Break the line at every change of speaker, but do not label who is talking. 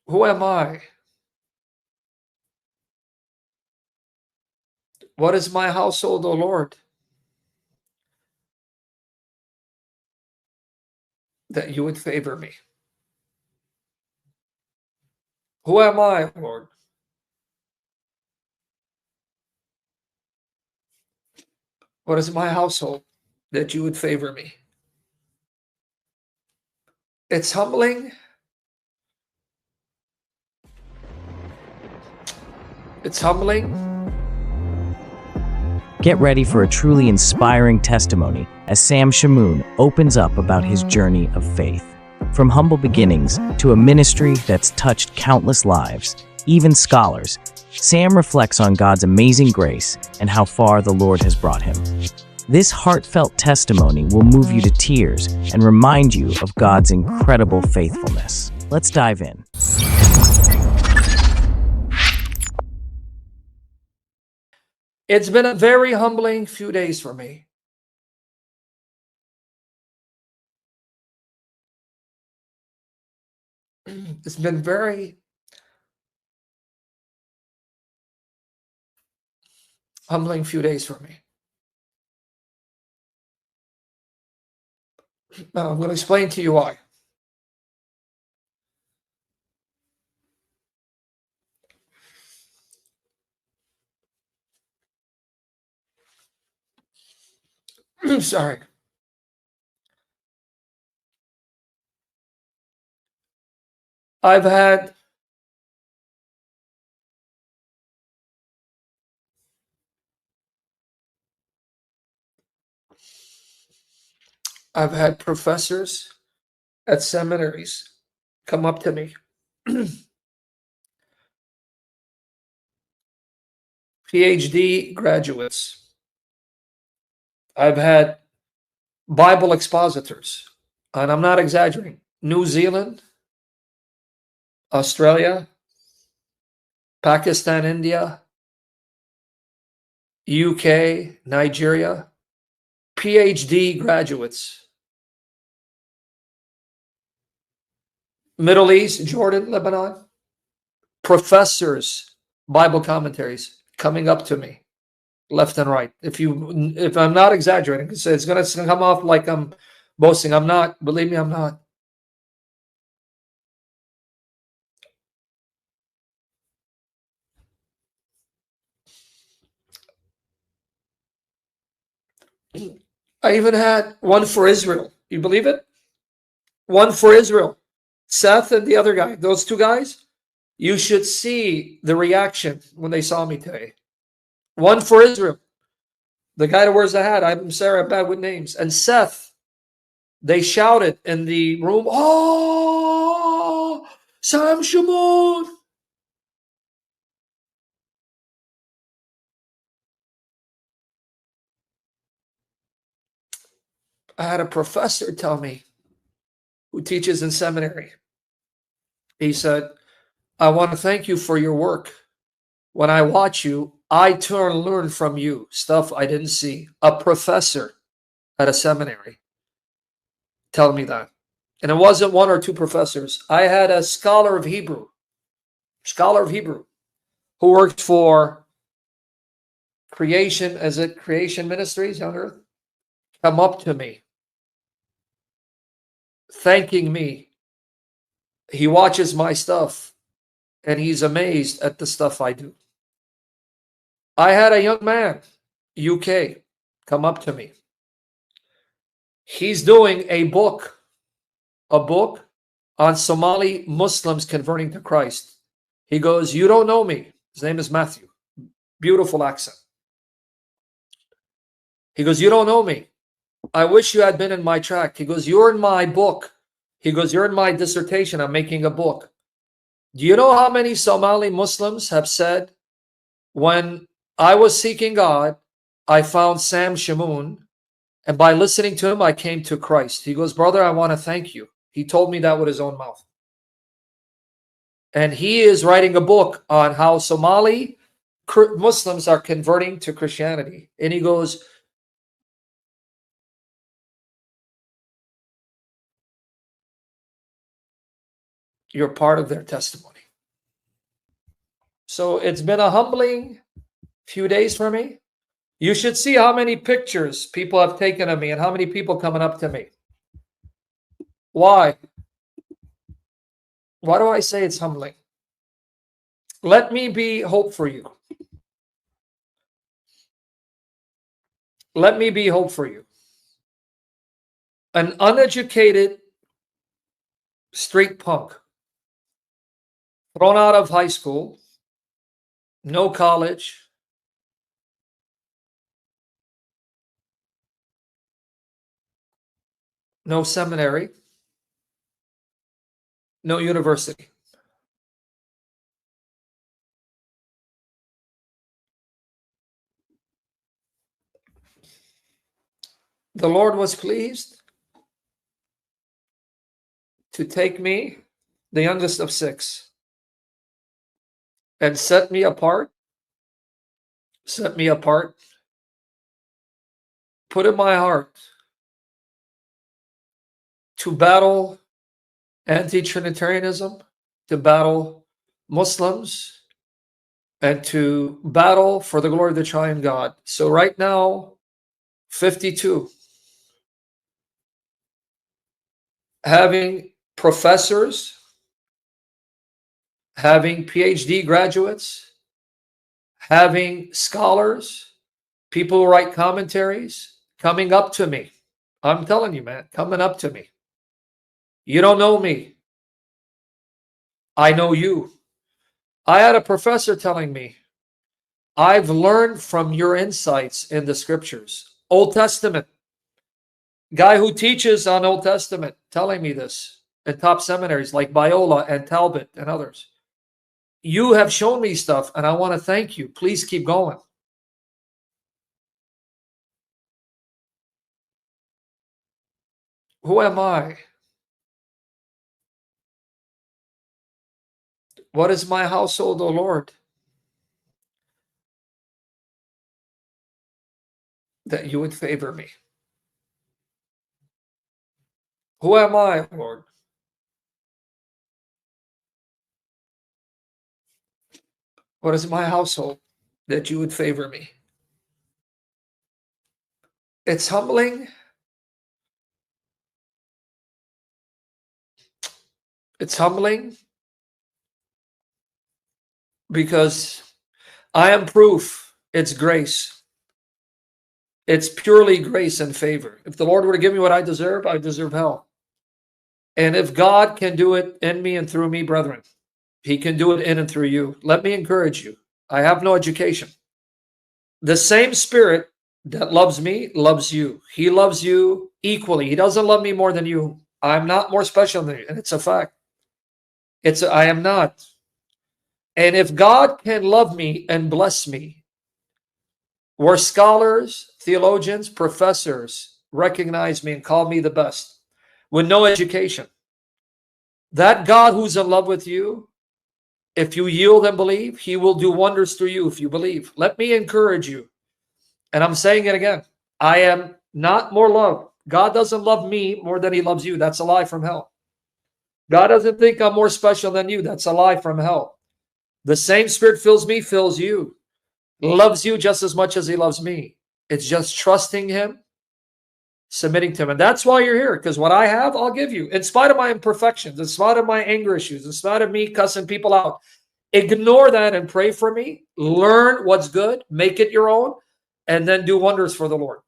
Who am I? What is my household, O Lord, that you would favor me? Who am I, Lord? What is my household that you would favor me? It's humbling. It's humbling.
Get ready for a truly inspiring testimony as Sam Shamoun opens up about his journey of faith. From humble beginnings to a ministry that's touched countless lives, even scholars, Sam reflects on God's amazing grace and how far the Lord has brought him. This heartfelt testimony will move you to tears and remind you of God's incredible faithfulness. Let's dive in.
It's been a very humbling few days for me. It's been very humbling few days for me. Now, I'm going to explain to you why. Sorry. I've had professors at seminaries come up to me, PhD graduates. I've had Bible expositors, and I'm not exaggerating, New Zealand, Australia, Pakistan, India, UK, Nigeria, PhD graduates, Middle East, Jordan, Lebanon, professors, Bible commentaries coming up to me left and right. If I'm not exaggerating, it's going to come off like I'm boasting. I'm not. Believe me, I'm not. I even had one for Israel. You believe it? One for Israel. Seth and the other guy, those two guys, you should see the reaction when they saw me today. One for Israel. The guy that wears the hat, I'm sorry, I'm bad with names. And Seth, they shouted in the room, "Oh, Sam Shamoun." I had a professor tell me, who teaches in seminary. He said, "I want to thank you for your work. When I watch you, I learn from you stuff I didn't see." A professor at a seminary tell me that. And it wasn't one or two professors. I had a scholar of Hebrew, who worked for Creation Ministries on Earth, come up to me, thanking me. He watches my stuff, and he's amazed at the stuff I do. I had a young man, UK, come up to me. He's doing a book on Somali Muslims converting to Christ. He goes, "You don't know me." His name is Matthew. Beautiful accent. He goes, "You don't know me. I wish you had been in my tract." He goes, "You're in my book." He goes, "You're in my dissertation. I'm making a book." Do you know how many Somali Muslims have said, "When I was seeking God, I found Sam Shamoun, and by listening to him, I came to Christ"? He goes, "Brother, I want to thank you." He told me that with his own mouth. And he is writing a book on how Somali Muslims are converting to Christianity. And he goes, You're part of their testimony. So it's been a humbling few days for me. You should see how many pictures people have taken of me and how many people coming up to me. Why? Why do I say it's humbling? Let me be hope for you. Let me be hope for you. An uneducated street punk, thrown out of high school, no college, no seminary, no university. The Lord was pleased to take me, the youngest of 6, and set me apart, put in my heart to battle anti-Trinitarianism, to battle Muslims, and to battle for the glory of the triune God. So right now, 52, having professors, having PhD graduates, having scholars, people who write commentaries, coming up to me. I'm telling you, man, coming up to me. You don't know me. I know you. I had a professor telling me, I've learned from your insights in the scriptures. Old Testament. Guy who teaches on Old Testament telling me this in top seminaries like Biola and Talbot and others. You have shown me stuff and I want to thank you. Please keep going. Who am I? What is my household, O Lord, that you would favor me? Who am I, Lord? What is my household that you would favor me? It's humbling. It's humbling because I am proof it's grace. It's purely grace and favor. If the Lord were to give me what I deserve hell. And if God can do it in me and through me, brethren, he can do it in and through you. Let me encourage you. I have no education. The same Spirit that loves me loves you. He loves you equally. He doesn't love me more than you. I'm not more special than you. And it's a fact. I am not. And if God can love me and bless me, where scholars, theologians, professors recognize me and call me the best with no education, that God who's in love with you, if you yield and believe, he will do wonders through you if you believe. Let me encourage you. And I'm saying it again. I am not more loved. God doesn't love me more than he loves you. That's a lie from hell. God doesn't think I'm more special than you. That's a lie from hell. The same Spirit fills me, fills you. Loves you just as much as he loves me. It's just trusting him, submitting to him. And that's why you're here, because what I have, I'll give you. In spite of my imperfections, in spite of my anger issues, in spite of me cussing people out, ignore that and pray for me. Learn what's good, make it your own, and then do wonders for the Lord.